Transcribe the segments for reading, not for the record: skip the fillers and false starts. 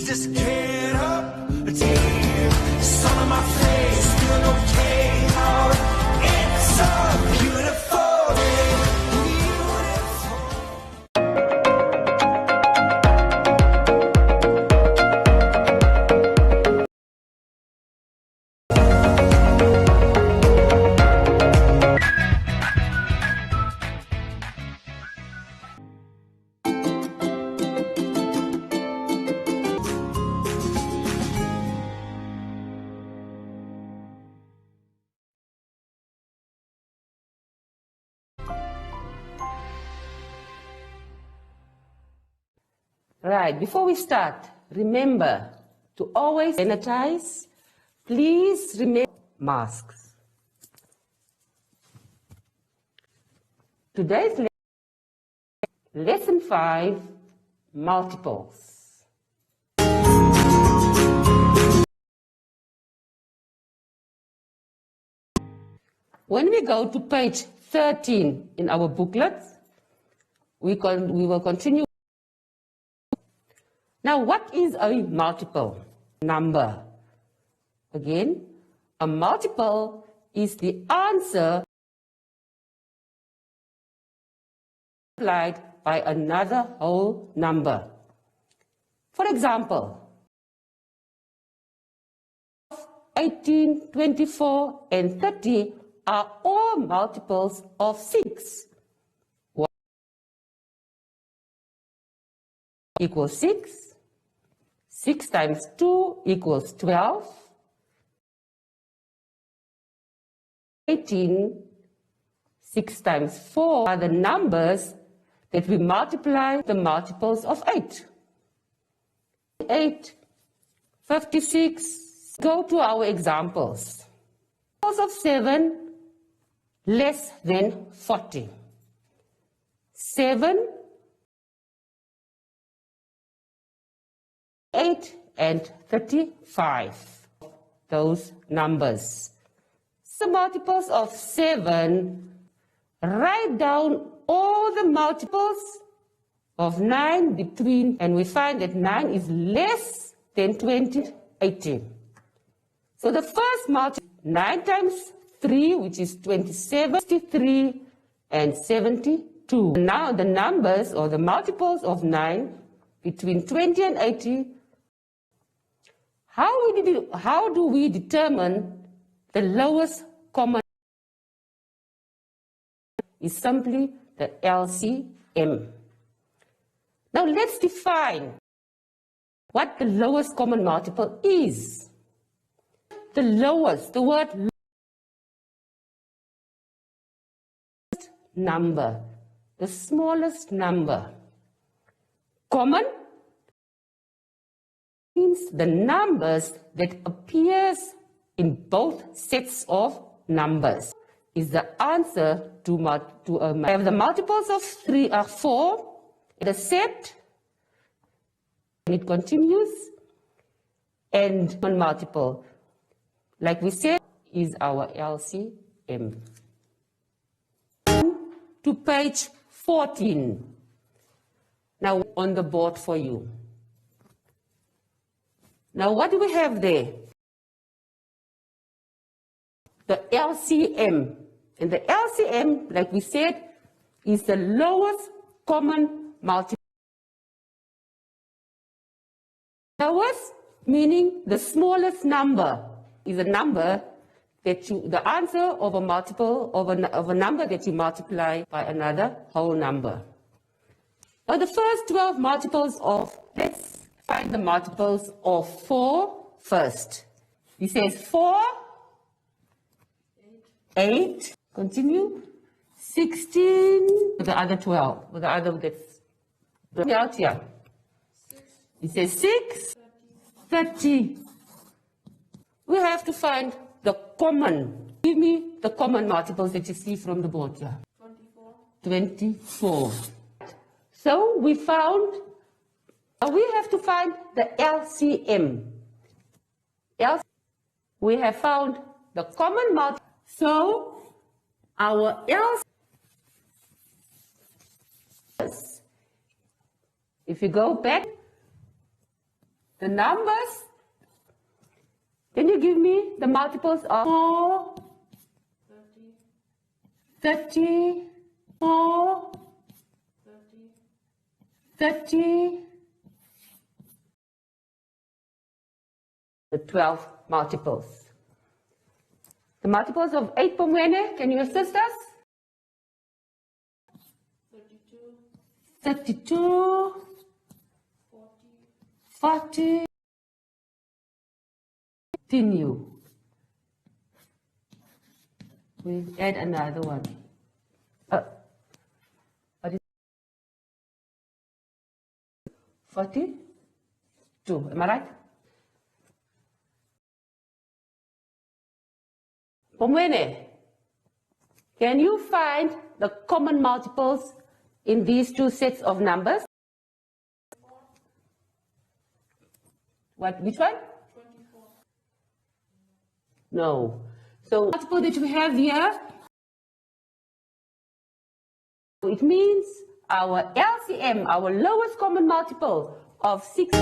Just get up, take sun on my face, feel okay. Oh, it's a beautiful day. Right, before we start, remember to always sanitize. Please remember masks. Today's lesson 5, multiples. When we go to page 13 in our booklet, we will continue. Now, what is a multiple number? Again, a multiple is the answer multiplied by another whole number. For example, 18, 24, and 30 are all multiples of 6. 1 equals 6. 6 times 2 equals 12. 18, 6 times 4 are the numbers that we multiply the multiples of 8. 8, 56. Go to our examples. Multiples of 7 less than 40. 7, 8, and 35. Those numbers. So multiples of 7, write down all the multiples of 9 between, and we find that 9 is less than 20, 18. So the first multiple, 9 times 3, which is 27, 63, and 72. Now the numbers or the multiples of 9 between 20 and 80. How do we determine the lowest common? Is simply the LCM. Now let's define what the lowest common multiple is. The lowest, the word number, the smallest number. Common means the numbers that appears in both sets of numbers. Is the answer to have the multiples of 3 are 4 in the set, and it continues, and one multiple, like we said, is our LCM. To page 14. Now on the board for you. Now what do we have there? The LCM. And the LCM, like we said, is the lowest common multiple. Lowest meaning the smallest number is a number that the answer of a multiple of a number that you multiply by another whole number. Now the first 12 multiples of, let's find the multiples of 4 first. He says 4, 8, continue, 16, with the other 12, with the other that's out here. He says 6, 30. We have to find the common. Give me the common multiples that you see from the board here. 24. 24. So we found, we have to find the LCM. We have found the common multiple. So our LCM, if you go back, the numbers. Can you give me the multiples of 4, 30, 4, 30, the 12 multiples. The multiples of 8, Pomwene, can you assist us? 32, 40, continue. We add another one. What is 42? Am I right? Pomwene, can you find the common multiples in these two sets of numbers? Which one? 24. No. So the multiple that we have here, it means our LCM, our lowest common multiple of 6.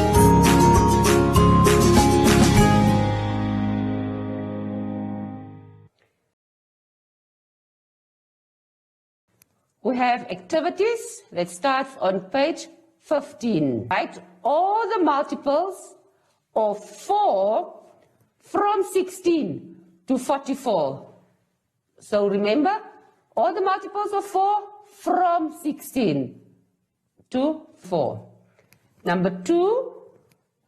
We have activities that starts on page 15. Write all the multiples of 4 from 16 to 44. So remember, all the multiples of 4 from 16 to 4. Number 2,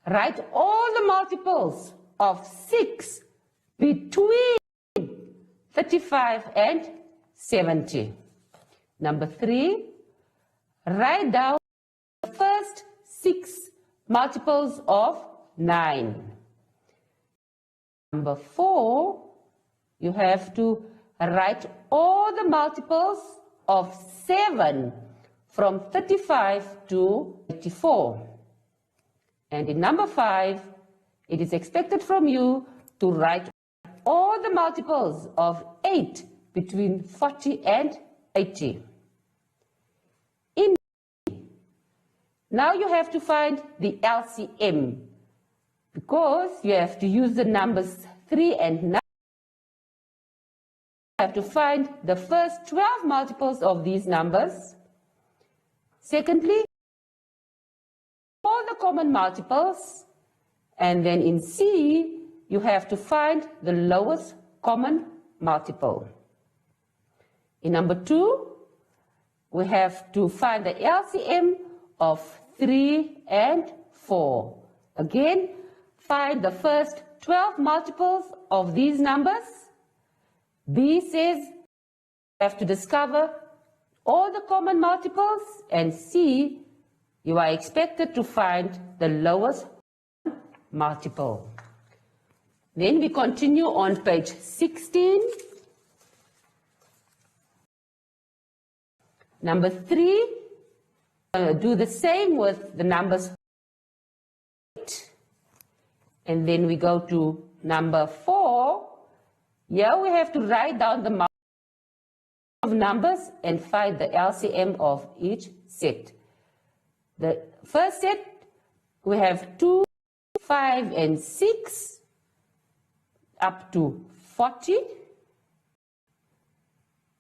write all the multiples of 6 between 35 and 70. Number 3, write down the first 6 multiples of 9. Number 4, you have to write all the multiples of 7 from 35 to 84. And in number 5, it is expected from you to write all the multiples of 8 between 40 and 80. Now you have to find the LCM, because you have to use the numbers 3 and 9. You have to find the first 12 multiples of these numbers. Secondly, all the common multiples. And then in C, you have to find the lowest common multiple. In number 2, we have to find the LCM of 3 and 4. Again, find the first 12 multiples of these numbers. B says you have to discover all the common multiples, and C, you are expected to find the lowest multiple. Then we continue on page 16. Number 3, do the same with the numbers 8. And then we go to number 4. Here we have to write down the multiples of numbers and find the LCM of each set. The first set, we have 2, 5, and 6 up to 40.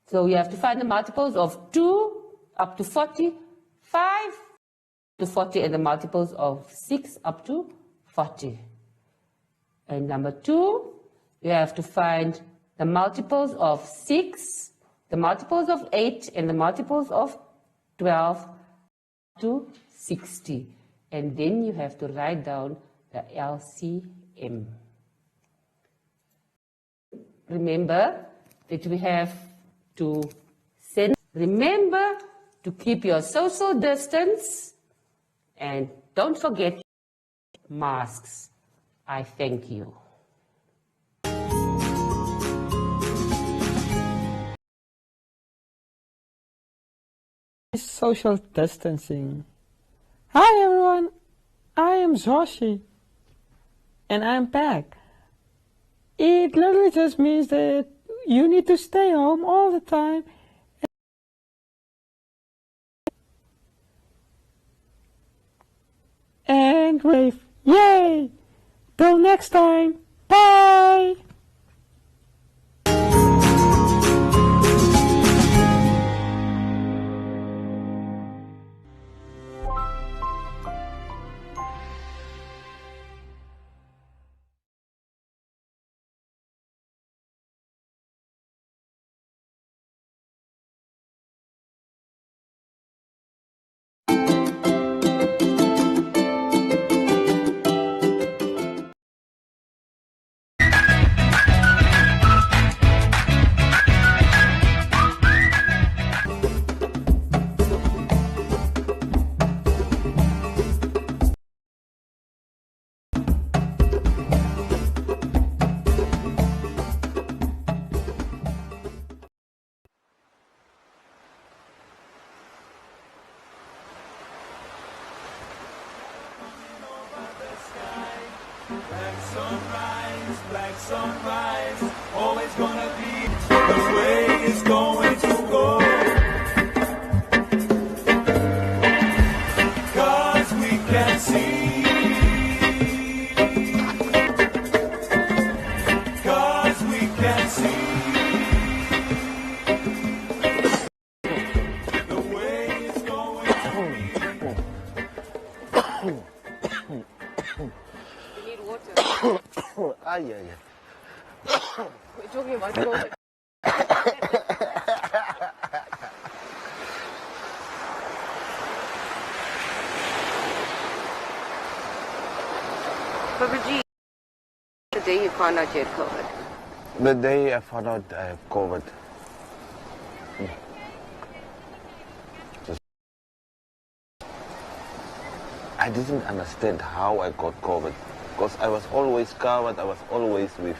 So you have to find the multiples of 2 up to 40, 5 to 40, and the multiples of 6 up to 40. And number 2, you have to find the multiples of 6, the multiples of 8, and the multiples of 12 to 60. And then you have to write down the LCM. Remember that we have to send. Remember to keep your social distance, and don't forget masks. I thank you. Social distancing. Hi everyone, I am Zoshi, and I'm back. It literally just means that you need to stay home all the time. And wave Yay! Till next time. Bye! Black sunrise, always gonna be the way it's going to go. 'Cause we can see. 'Cause we can see. The way it's going to be. You need water. Ay, ay, ay. We're talking about COVID. Babaji, the day you found out you had COVID. The day I found out I have COVID, I didn't understand how I got COVID because I was always covered, I was always with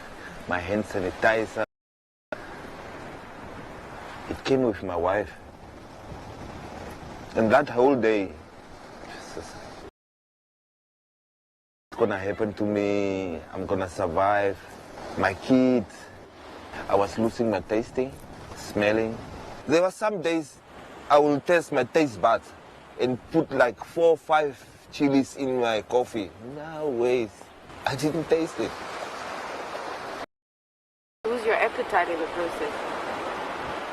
my hand sanitizer. It came with my wife. And that whole day, it's gonna happen to me, I'm gonna survive. My kids, I was losing my tasting, smelling. There were some days I will test my taste buds and put like 4 or 5 chilies in my coffee. No ways, I didn't taste it. Lose your appetite in the process.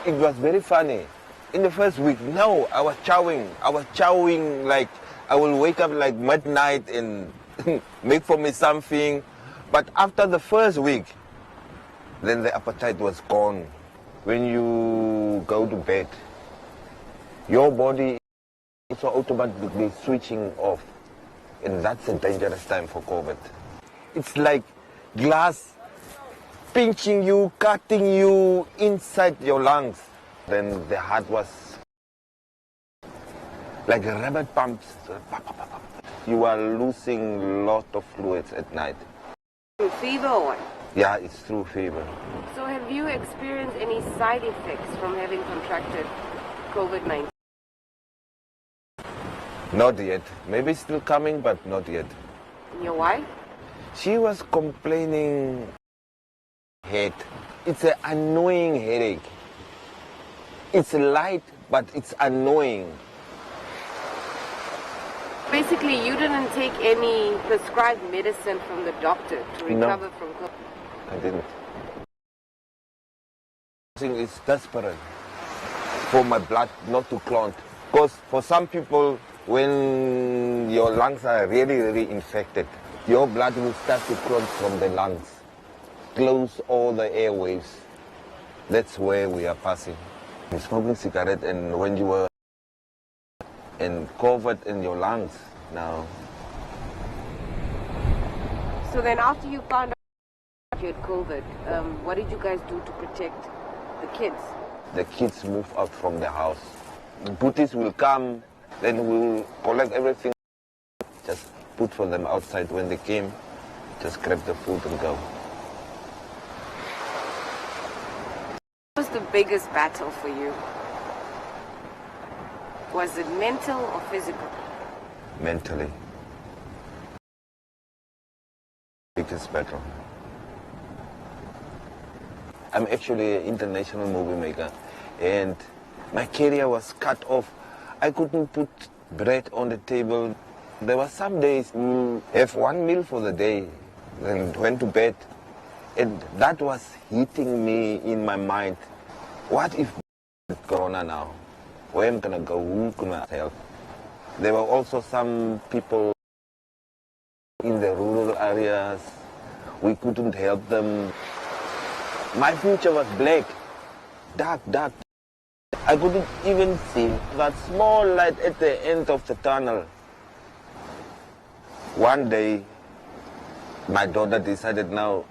It was very funny. In the first week, no, I was chowing like I will wake up like midnight and make for me something. But after the first week, then the appetite was gone. When you go to bed, your body is also automatically switching off. And that's a dangerous time for COVID. It's like glass pinching you, cutting you inside your lungs. Then the heart was like a rabbit pumps. You are losing a lot of fluids at night. Through fever or what? Yeah, it's through fever. So have you experienced any side effects from having contracted COVID-19? Not yet. Maybe still coming, but not yet. Your wife? She was complaining head. It's an annoying headache. It's light, but it's annoying. Basically, you didn't take any prescribed medicine from the doctor to recover from COVID. I didn't. I think it's desperate for my blood not to clot. Because for some people, when your lungs are really, really infected, your blood will start to clot from the lungs. Close all the airways. That's where we are passing. You're smoking cigarette and when you were in COVID in your lungs now. So then after you found out you had COVID, what did you guys do to protect the kids? The kids move out from the house. The Buddhists will come, then we will collect everything. Just put for them outside when they came. Just grab the food and go. What was the biggest battle for you? Was it mental or physical? Mentally. Biggest battle. I'm actually an international movie maker and my career was cut off. I couldn't put bread on the table. There were some days we have one meal for the day, then went to bed. And that was hitting me in my mind. What if Corona now? Where am I gonna go? Who can I help? There were also some people in the rural areas. We couldn't help them. My future was black, dark, dark. I couldn't even see that small light at the end of the tunnel. One day, my daughter decided, now,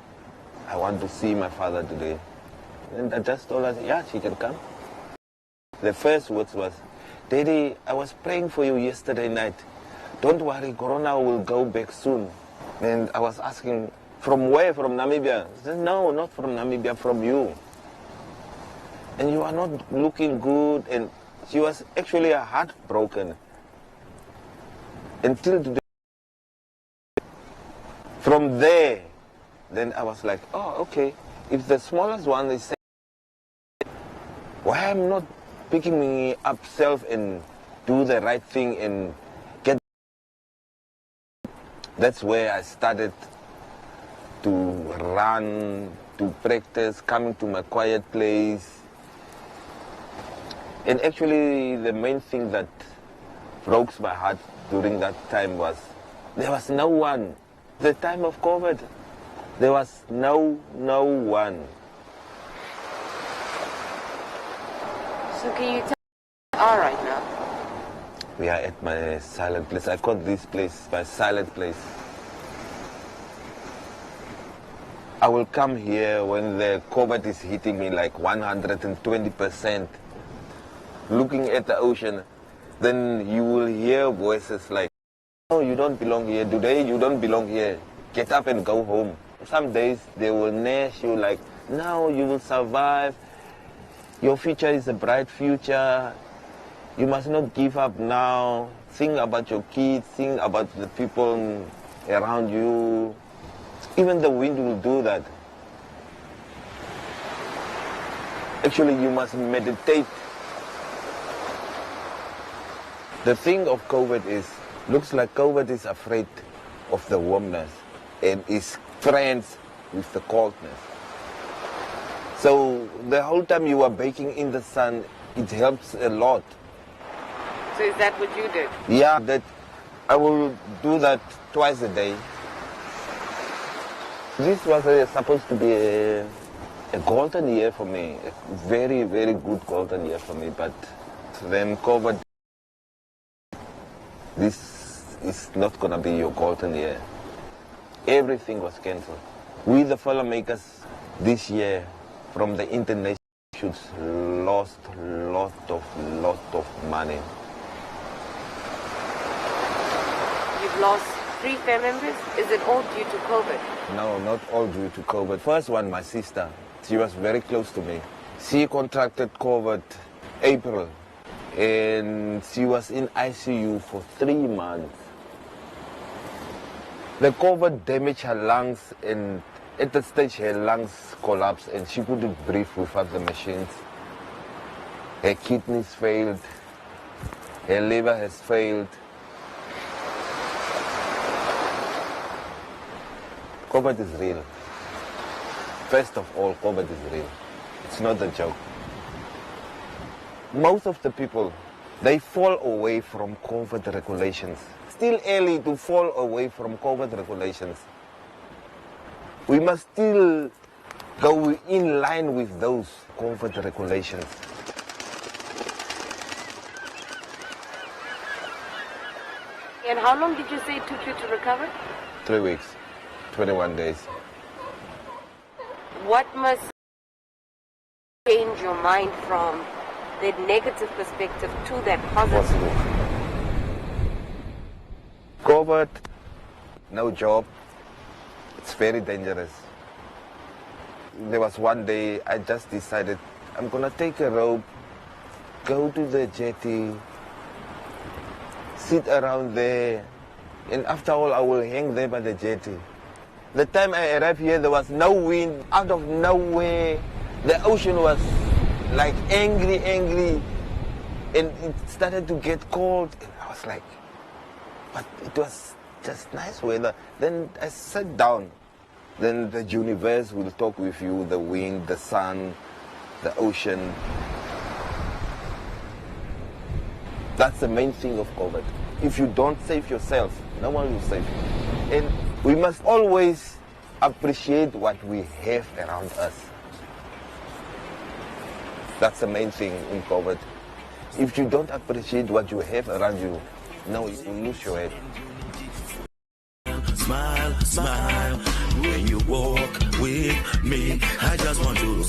I want to see my father today. And I just told her, yeah, she can come. The first words was, Daddy, I was praying for you yesterday night. Don't worry, Corona will go back soon. And I was asking, from where? From Namibia? She said, no, not from Namibia, from you. And you are not looking good. And she was actually heartbroken. Until today. From there, then I was like, oh, okay. If the smallest one is saying, why I'm not picking me up self and do the right thing and get. That's where I started to run, to practice, coming to my quiet place. And actually, the main thing that broke my heart during that time was there was no one. The time of COVID, there was no one. So can you tell me where you are right now? We are at my silent place. I call this place my silent place. I will come here when the COVID is hitting me like 120%. Looking at the ocean, then you will hear voices like, oh, you don't belong here. Today you don't belong here. Get up and go home. Some days they will nurse you like, no, you will survive. Your future is a bright future. You must not give up now. Think about your kids. Think about the people around you. Even the wind will do that. Actually, you must meditate. The thing of COVID is, looks like COVID is afraid of the warmness and is friends with the coldness. So the whole time you are baking in the sun, it helps a lot. So is that what you did? Yeah, that I will do that twice a day. This was supposed to be a golden year for me, a very, very good golden year for me, but then COVID, this is not going to be your golden year. Everything was cancelled. We, the filmmakers, this year, from the international shoots, lost lot of money. You've lost 3 family members? Is it all due to COVID? No, not all due to COVID. First one, my sister, she was very close to me. She contracted COVID April, and she was in ICU for 3 months. The COVID damaged her lungs, and at that stage her lungs collapsed and she couldn't breathe without the machines. Her kidneys failed, her liver has failed. COVID is real. First of all, COVID is real. It's not a joke. Most of the people, they fall away from COVID regulations. Still early to fall away from COVID regulations. We must still go in line with those COVID regulations. And how long did you say it took you to recover? 3 weeks, 21 days. What must change your mind from that negative perspective to that positive? Positive. COVID, no job, it's very dangerous. There was one day I just decided I'm gonna take a rope, go to the jetty, sit around there, and after all I will hang there by the jetty. The time I arrived here there was no wind, out of nowhere, the ocean was like angry, and it started to get cold. And I was like, But it was just nice weather. Then I sat down. Then the universe will talk with you, the wind, the sun, the ocean. That's the main thing of COVID. If you don't save yourself, no one will save you. And we must always appreciate what we have around us. That's the main thing in COVID. If you don't appreciate what you have around you, no, you will lose your head. Smile, smile, when you walk with me. I just want to